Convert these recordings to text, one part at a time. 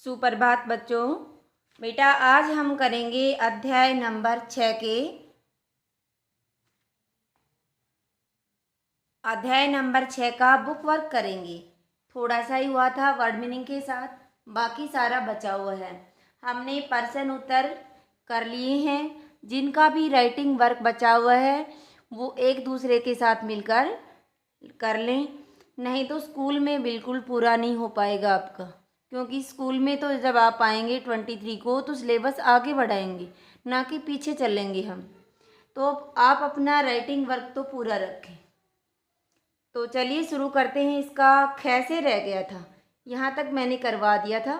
सुप्रभात बच्चों। बेटा आज हम करेंगे अध्याय नंबर 6 के अध्याय नंबर 6 का बुक वर्क करेंगे। थोड़ा सा ही हुआ था वर्ड मीनिंग के साथ, बाकी सारा बचा हुआ है। हमने प्रश्न उत्तर कर लिए हैं। जिनका भी राइटिंग वर्क बचा हुआ है वो एक दूसरे के साथ मिलकर कर लें, नहीं तो स्कूल में बिल्कुल पूरा नहीं हो पाएगा आपका, क्योंकि स्कूल में तो जब आप आएंगे 23 को तो सिलेबस आगे बढ़ाएंगे, ना कि पीछे चलेंगे हम। तो आप अपना राइटिंग वर्क तो पूरा रखें। तो चलिए शुरू करते हैं। इसका ख से रह गया था, यहाँ तक मैंने करवा दिया था।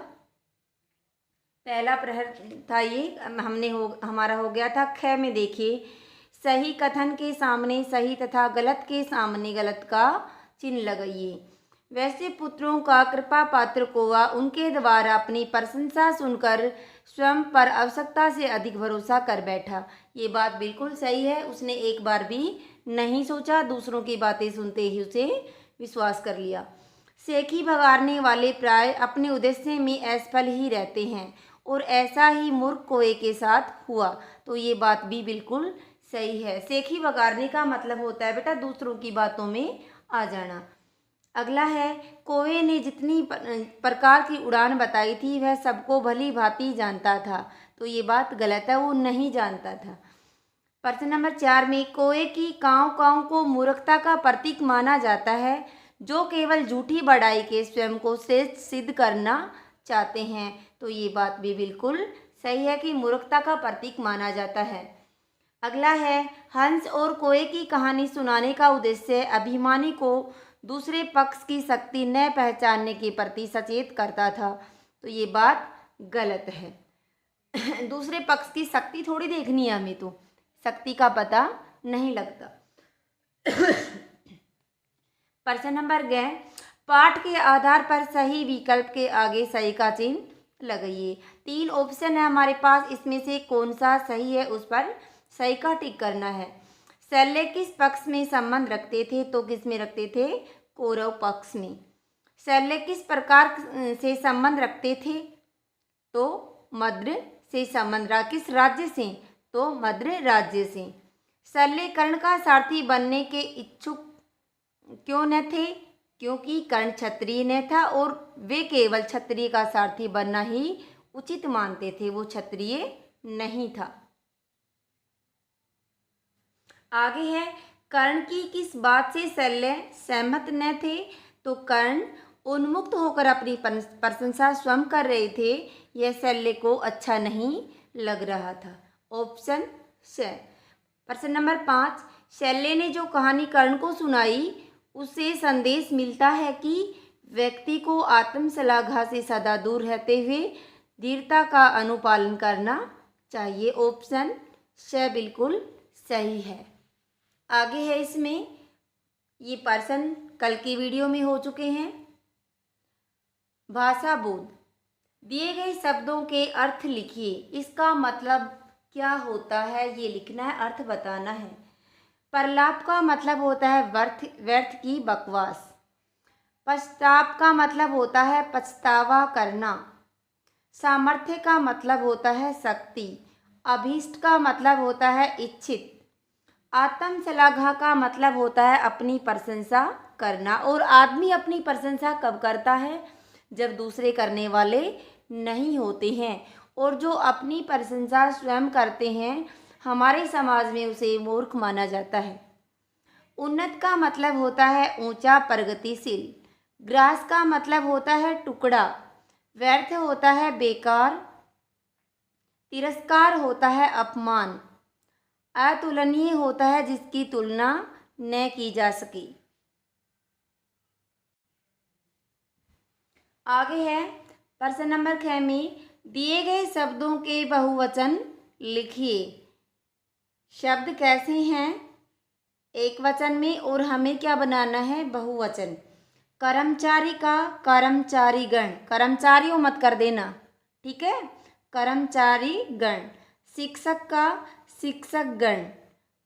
पहला प्रहर था ये, हमारा हो गया था। ख में देखिए, सही कथन के सामने सही तथा गलत के सामने गलत का चिन्ह लगाइए। वैसे पुत्रों का कृपा पात्र कोवा उनके द्वारा अपनी प्रशंसा सुनकर स्वयं पर आवश्यकता से अधिक भरोसा कर बैठा। ये बात बिल्कुल सही है। उसने एक बार भी नहीं सोचा, दूसरों की बातें सुनते ही उसे विश्वास कर लिया। सेखी भगाड़ने वाले प्राय अपने उद्देश्य में असफल ही रहते हैं, और ऐसा ही मूर्ख कोए के साथ हुआ। तो ये बात भी बिल्कुल सही है। सेखी भगाड़ने का मतलब होता है बेटा दूसरों की बातों में आ जाना। अगला है, कोए ने जितनी प्रकार की उड़ान बताई थी वह सबको भली भांति जानता था। तो ये बात गलत है, वो नहीं जानता था। प्रश्न नंबर 4 में, कोए की काँव काँव को मूर्खता का प्रतीक माना जाता है, जो केवल झूठी बड़ाई के स्वयं को श्रेष्ठ सिद्ध करना चाहते हैं। तो ये बात भी बिल्कुल सही है कि मूर्खता का प्रतीक माना जाता है। अगला है, हंस और कोए की कहानी सुनाने का उद्देश्य अभिमानी को दूसरे पक्ष की शक्ति न पहचानने के प्रति सचेत करता था। तो ये बात गलत है। दूसरे पक्ष की शक्ति थोड़ी देखनी है हमें, तो शक्ति का पता नहीं लगता। प्रश्न नंबर 11, पाठ के आधार पर सही विकल्प के आगे सही का चिन्ह लगाइए। 3 ऑप्शन है हमारे पास, इसमें से कौन सा सही है उस पर सही का टिक करना है। शल्य किस पक्ष में संबंध रखते थे? तो किस में रखते थे? कौरव पक्ष में। शल्य किस प्रकार से संबंध रखते थे? तो मद्र से संबंध रहा। किस राज्य से? तो मद्र राज्य से। शल्य कर्ण का सारथी बनने के इच्छुक क्यों न थे? क्योंकि कर्ण क्षत्रिय न था और वे केवल क्षत्रिय का सारथी बनना ही उचित मानते थे, वो क्षत्रिय नहीं था। आगे है, कर्ण की किस बात से शल्य सहमत न थे? तो कर्ण उन्मुक्त होकर अपनी प्रशंसा स्वयं कर रहे थे, यह शल्य को अच्छा नहीं लग रहा था। ऑप्शन से। प्रश्न नंबर 5, शल्य ने जो कहानी कर्ण को सुनाई उससे संदेश मिलता है कि व्यक्ति को आत्मश्लाघा से सदा दूर रहते हुए धीरता का अनुपालन करना चाहिए। ऑप्शन से बिल्कुल सही है। आगे है, इसमें ये प्रश्न कल की वीडियो में हो चुके हैं। भाषा बोध, दिए गए शब्दों के अर्थ लिखिए। इसका मतलब क्या होता है ये लिखना है, अर्थ बताना है। प्रलाप का मतलब होता है व्यर्थ की बकवास। पश्चाताप का मतलब होता है पछतावा करना। सामर्थ्य का मतलब होता है शक्ति। अभीष्ट का मतलब होता है इच्छित। आत्मश्लाघा का मतलब होता है अपनी प्रशंसा करना। और आदमी अपनी प्रशंसा कब करता है? जब दूसरे करने वाले नहीं होते हैं। और जो अपनी प्रशंसा स्वयं करते हैं, हमारे समाज में उसे मूर्ख माना जाता है। उन्नत का मतलब होता है ऊंचा, प्रगतिशील। ग्रास का मतलब होता है टुकड़ा। व्यर्थ होता है बेकार। तिरस्कार होता है अपमान। अतुलनीय होता है जिसकी तुलना न की जा सके। आगे है, प्रश्न नंबर 6 में दिए गए शब्दों के बहुवचन लिखिए। शब्द कैसे हैं? एक वचन में, और हमें क्या बनाना है? बहुवचन। कर्मचारी का कर्मचारी गण, कर्मचारियों मत कर देना, ठीक है? कर्मचारी गण। शिक्षक का शिक्षक गण।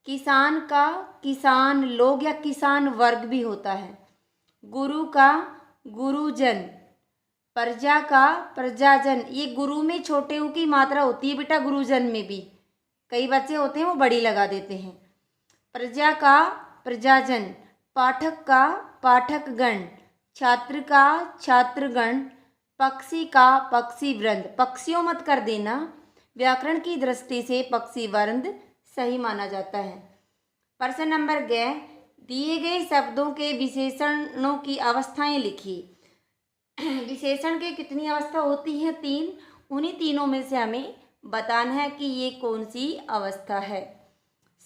किसान का किसान लोग या किसान वर्ग भी होता है। गुरु का गुरुजन। प्रजा का प्रजाजन, ये गुरु में छोटे ऊ की मात्रा होती है बेटा, गुरुजन में भी कई बच्चे होते हैं वो बड़ी लगा देते हैं। प्रजा का प्रजाजन, पाठक का पाठकगण, छात्र का छात्रगण, पक्षी का पक्षी वृंद। पक्षियों मत कर देना, व्याकरण की दृष्टि से पक्षी वृंद सही माना जाता है। प्रश्न नंबर 11, दिए गए शब्दों के विशेषणों की अवस्थाएं लिखिए। विशेषण के कितनी अवस्था होती हैं? 3। उन्हीं तीनों में से हमें बताना है कि ये कौन सी अवस्था है।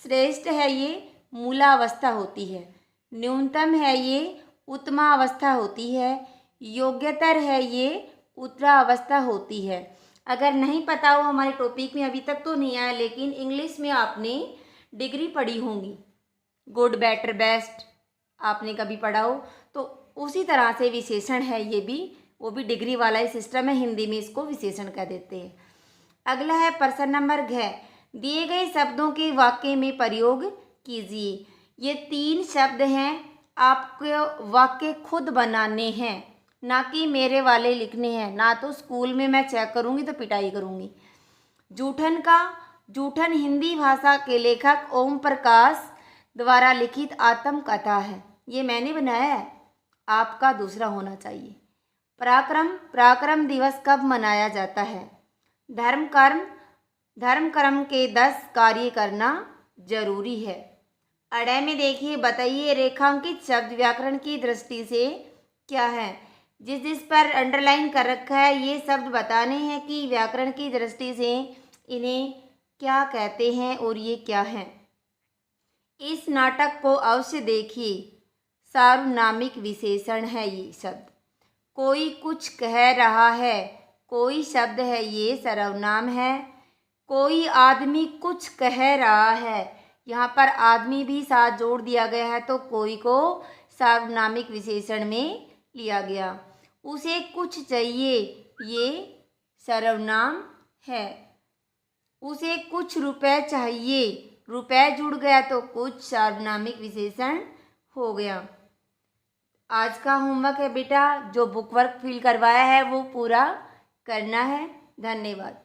श्रेष्ठ है ये मूलावस्था होती है, न्यूनतम है ये उत्तमावस्था होती है, योग्यतर है ये उत्तरावस्था होती है। अगर नहीं पता हो हमारे टॉपिक में, अभी तक तो नहीं आया लेकिन इंग्लिश में आपने डिग्री पढ़ी होंगी, गुड बेटर बेस्ट आपने कभी पढ़ा हो, तो उसी तरह से विशेषण है ये भी, वो भी डिग्री वाला ही सिस्टम है, हिंदी में इसको विशेषण कह देते हैं। अगला है प्रश्न नंबर 6, दिए गए शब्दों के वाक्य में प्रयोग कीजिए। ये 3 शब्द हैं, आपको वाक्य खुद बनाने हैं, ना कि मेरे वाले लिखने हैं, ना तो स्कूल में मैं चेक करूँगी तो पिटाई करूँगी। जूठन का जूठन हिंदी भाषा के लेखक ओम प्रकाश द्वारा लिखित आत्मकथा है, ये मैंने बनाया है, आपका दूसरा होना चाहिए। पराक्रम दिवस कब मनाया जाता है? धर्म कर्म के 10 कार्य करना जरूरी है। अड़े में देखिए, बताइए रेखांकित शब्द व्याकरण की दृष्टि से क्या है? जिस पर अंडरलाइन कर रखा है ये शब्द बताने हैं कि व्याकरण की दृष्टि से इन्हें क्या कहते हैं और ये क्या है। इस नाटक को अवश्य देखिए, सार्वनामिक विशेषण है ये शब्द। कोई कुछ कह रहा है, कोई शब्द है ये सर्वनाम है। कोई आदमी कुछ कह रहा है, यहाँ पर आदमी भी साथ जोड़ दिया गया है तो कोई को सार्वनामिक विशेषण में लिया गया। उसे कुछ चाहिए, ये सर्वनाम है। उसे कुछ रुपए चाहिए, रुपए जुड़ गया तो कुछ सार्वनामिक विशेषण हो गया। आज का होमवर्क है बेटा, जो बुक वर्क फिल करवाया है वो पूरा करना है। धन्यवाद।